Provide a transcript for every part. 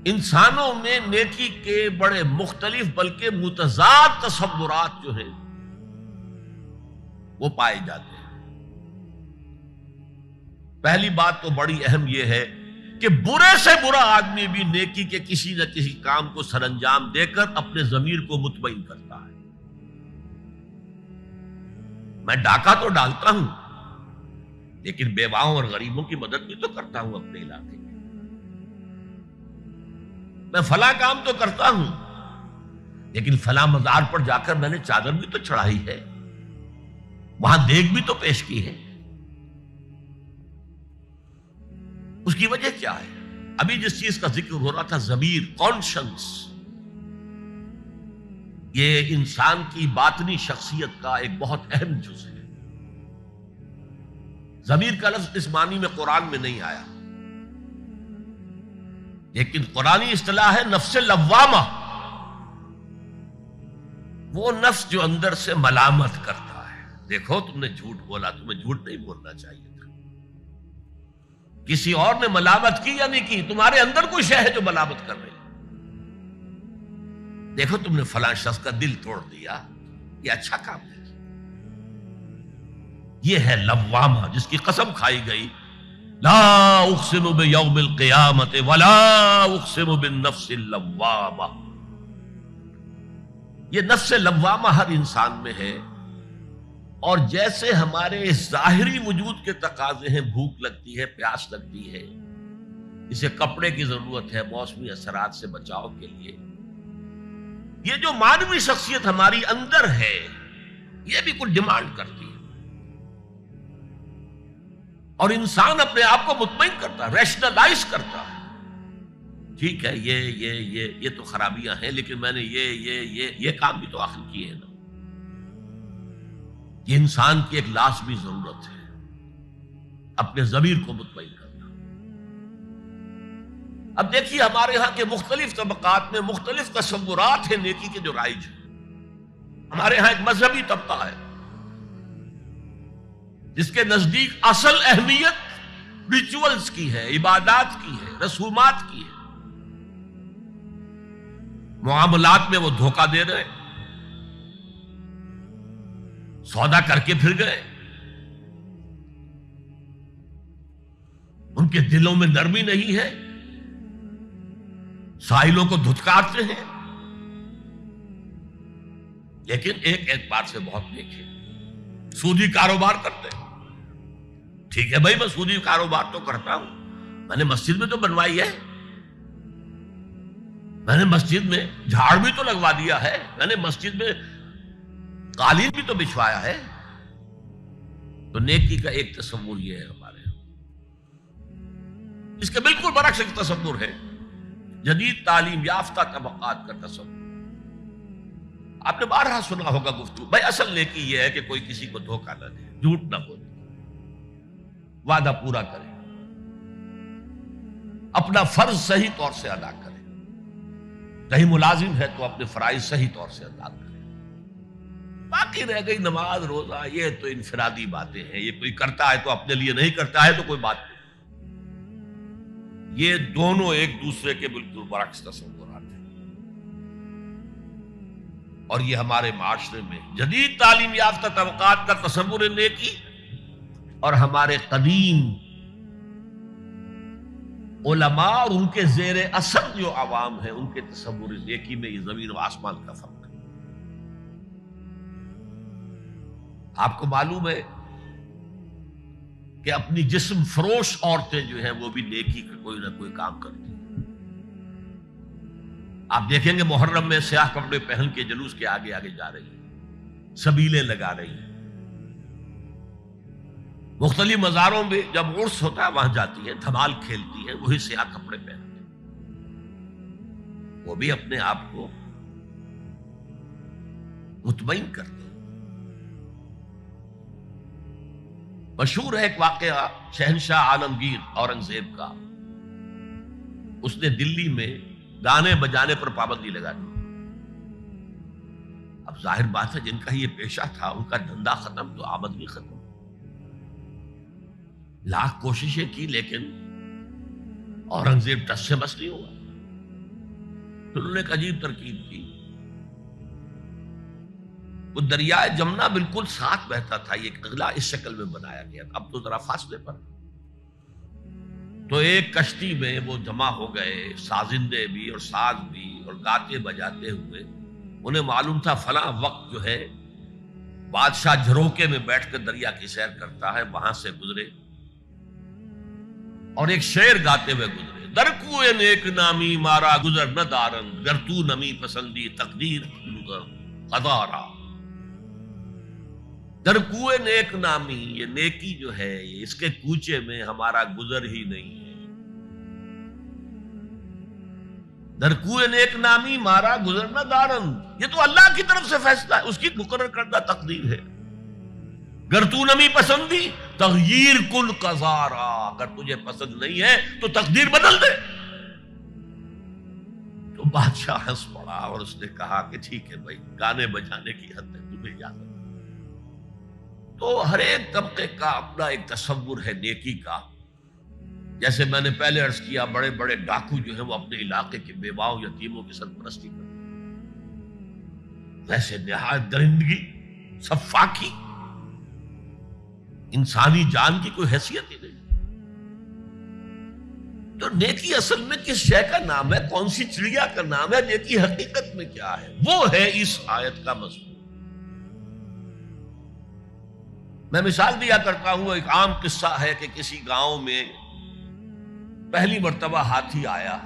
انسانوں میں نیکی کے بڑے مختلف بلکہ متضاد تصورات جو ہیں وہ پائے جاتے ہیں۔ پہلی بات تو بڑی اہم یہ ہے کہ برے سے برا آدمی بھی نیکی کے کسی نہ کسی کام کو سر انجام دے کر اپنے ضمیر کو مطمئن کرتا ہے۔ میں ڈاکہ تو ڈالتا ہوں لیکن بیواؤں اور غریبوں کی مدد بھی تو کرتا ہوں اپنے علاقے میں۔ میں فلاں کام تو کرتا ہوں لیکن فلاں مزار پر جا کر میں نے چادر بھی تو چڑھائی ہے، وہاں دیگ بھی تو پیش کی ہے۔ اس کی وجہ کیا ہے؟ ابھی جس چیز کا ذکر ہو رہا تھا، ضمیر، کانشنس، یہ انسان کی باطنی شخصیت کا ایک بہت اہم جز ہے۔ ضمیر کا لفظ اس معنی میں قرآن میں نہیں آیا، لیکن قرآنی اصطلاح ہے نفس لوامہ، وہ نفس جو اندر سے ملامت کرتا ہے۔ دیکھو تم نے جھوٹ بولا، تمہیں جھوٹ نہیں بولنا چاہیے تھا۔ کسی اور نے ملامت کی یا نہیں کی، تمہارے اندر کوئی شے ہے جو ملامت کر رہی ہے۔ دیکھو تم نے فلاں شخص کا دل توڑ دیا، یہ اچھا کام نہیں کیا۔ یہ ہے لوامہ جس کی قسم کھائی گئی، لا اقسم بیوم القیامت ولا اقسم بالنفس اللوامہ۔ یہ نفس لوامہ ہر انسان میں ہے، اور جیسے ہمارے ظاہری وجود کے تقاضے ہیں، بھوک لگتی ہے، پیاس لگتی ہے، اسے کپڑے کی ضرورت ہے موسمی اثرات سے بچاؤ کے لیے، یہ جو مانوی شخصیت ہماری اندر ہے یہ بھی کچھ ڈیمانڈ کرتی ہے، اور انسان اپنے آپ کو مطمئن کرتا ہے، ریشنلائز کرتا ہے۔ ٹھیک ہے، یہ تو خرابیاں ہیں، لیکن میں نے یہ کام بھی تو آخر کیے ہیں نا۔ یہ انسان کی ایک لازمی ضرورت ہے، اپنے ضمیر کو مطمئن کرنا۔ اب دیکھیے ہمارے ہاں کے مختلف طبقات میں مختلف تصورات ہیں نیکی کے جو رائج ہیں۔ ہمارے ہاں ایک مذہبی طبقہ ہے جس کے نزدیک اصل اہمیت ریچولز کی ہے، عبادات کی ہے، رسومات کی ہے۔ معاملات میں وہ دھوکہ دے رہے، سودا کر کے پھر گئے، ان کے دلوں میں نرمی نہیں ہے، سائلوں کو دھتکارتے ہیں، لیکن ایک اعتبار سے بہت نیک ہے، سودی کاروبار کرتے ہیں۔ ٹھیک ہے بھائی، میں سودی کاروبار تو کرتا ہوں، میں نے مسجد میں تو بنوائی ہے، میں نے مسجد میں جھاڑ بھی تو لگوا دیا ہے، میں نے مسجد میں قالین بھی تو بچھوایا ہے۔ تو نیکی کا ایک تصور یہ ہے ہمارے یہاں۔ اس کے بالکل برعکس ایک تصور ہے جدید تعلیم یافتہ طبقات کا تصور۔ آپ نے بارہا سنا ہوگا گفتگو، بھائی اصل نیکی یہ ہے کہ کوئی کسی کو دھوکہ نہ دے، جھوٹ نہ بولے، وعدہ پورا کرے، اپنا فرض صحیح طور سے ادا کرے، کہیں ملازم ہے تو اپنے فرائض صحیح طور سے ادا کرے۔ باقی رہ گئی نماز روزہ، یہ تو انفرادی باتیں ہیں، یہ کوئی کرتا ہے تو اپنے لیے، نہیں کرتا ہے تو کوئی بات نہیں۔ یہ دونوں ایک دوسرے کے بالکل برعکس تصورات ہیں، اور یہ ہمارے معاشرے میں جدید تعلیم یافتہ طبقات کا تصور نیکی اور ہمارے قدیم علماء اور ان کے زیر اثر جو عوام ہیں ان کے تصور نیکی میں یہ زمین و آسمان کا فرق ہے۔ آپ کو معلوم ہے کہ اپنی جسم فروش عورتیں جو ہیں وہ بھی نیکی کا کوئی نہ کوئی کام کرتی ہیں۔ آپ دیکھیں گے محرم میں سیاہ کپڑے پہن کے جلوس کے آگے آگے جا رہی ہیں، سبیلیں لگا رہی ہیں، مختلف مزاروں میں جب عرس ہوتا ہے وہاں جاتی ہیں، دھمال کھیلتی ہیں، وہی سیاہ کپڑے پہنتے ہیں، وہ بھی اپنے آپ کو مطمئن کرتے ہیں۔ مشہور ہے ایک واقعہ شہنشاہ عالمگیر اورنگزیب کا، اس نے دلی میں گانے بجانے پر پابندی لگا دی۔ اب ظاہر بات ہے جن کا یہ پیشہ تھا ان کا دھندا ختم تو آمدنی ختم، لاکھ کوششیں کی لیکن اورنگزیب ٹس سے بس نہیں ہوا۔ انہوں نے ایک عجیب ترکیب کی. وہ دریائے جمنا بالکل ساتھ بہتا تھا، یہ اگلا اس شکل میں بنایا گیا، اب تو ذرا فاصلے پر. تو ایک کشتی میں وہ جمع ہو گئے، سازندے بھی اور ساز بھی اور گاتے بجاتے ہوئے. انہیں معلوم تھا فلاں وقت جو ہے بادشاہ جھروکے میں بیٹھ کر دریا کی سیر کرتا ہے، وہاں سے گزرے اور ایک شعر گاتے ہوئے گزرے. در کوئے نیک نامی مارا گزر نہ دارن، گر تو نمی پسندی تقدیر قدارا. در کوئے نیک نامی، یہ نیکی جو ہے اس کے کوچے میں ہمارا گزر ہی نہیں ہے. در کوئے نیک نامی مارا گزر نہ دارن، یہ تو اللہ کی طرف سے فیصلہ ہے، اس کی مقرر کردہ تقدیر ہے. گر تو نمی پسندی تغییر کن قزارا، اگر تجھے پسند نہیں ہے تو تقدیر بدل دے. تو بادشاہ ہنس پڑا اور اس نے کہا کہ ٹھیک ہے بھائی، گانے بجانے کی حد تک تمہیں اجازت. تو ہر ایک طبقے کا اپنا ایک تصور ہے نیکی کا. جیسے میں نے پہلے عرض کیا، بڑے بڑے ڈاکو جو ہیں وہ اپنے علاقے کے بیواؤں یتیموں کی سرپرستی کرتے ہیں، ویسے نہایت درندگی، سفاکی، انسانی جان کی کوئی حیثیت ہی نہیں. تو نیکی اصل میں کس شے کا نام ہے، کون سی چڑیا کا نام ہے، نیکی حقیقت میں کیا ہے، وہ ہے اس آیت کا مضمون. میں مثال دیا کرتا ہوں، ایک عام قصہ ہے کہ کسی گاؤں میں پہلی مرتبہ ہاتھی آیا.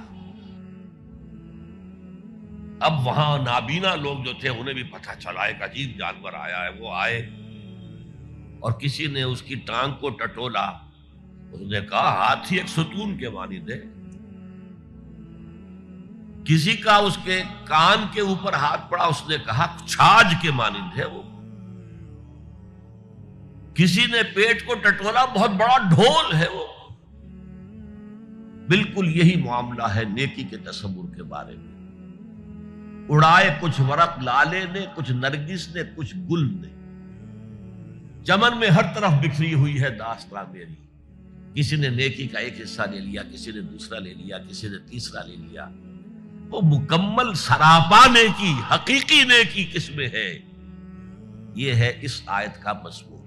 اب وہاں نابینا لوگ جو تھے انہیں بھی پتہ چلا ایک عجیب جانور آیا ہے. وہ آئے اور کسی نے اس کی ٹانگ کو ٹٹولا. اس نے کہا ہاتھی ایک ستون کے مانند ہے. کسی کا اس کے کان کے اوپر ہاتھ پڑا، اس نے کہا چھاج کے مانند ہے وہ. کسی نے پیٹ کو ٹٹولا، بہت بڑا ڈھول ہے وہ. بالکل یہی معاملہ ہے نیکی کے تصور کے بارے میں. اڑائے کچھ ورق لالے نے، کچھ نرگس نے، کچھ گل نے. چمن میں ہر طرف بکھری ہوئی ہے داستان میری. کسی نے نیکی کا ایک حصہ لے لیا، کسی نے دوسرا لے لیا، کسی نے تیسرا لے لیا. وہ مکمل سراپا نیکی، حقیقی نیکی کس میں ہے، یہ ہے اس آیت کا مضمون.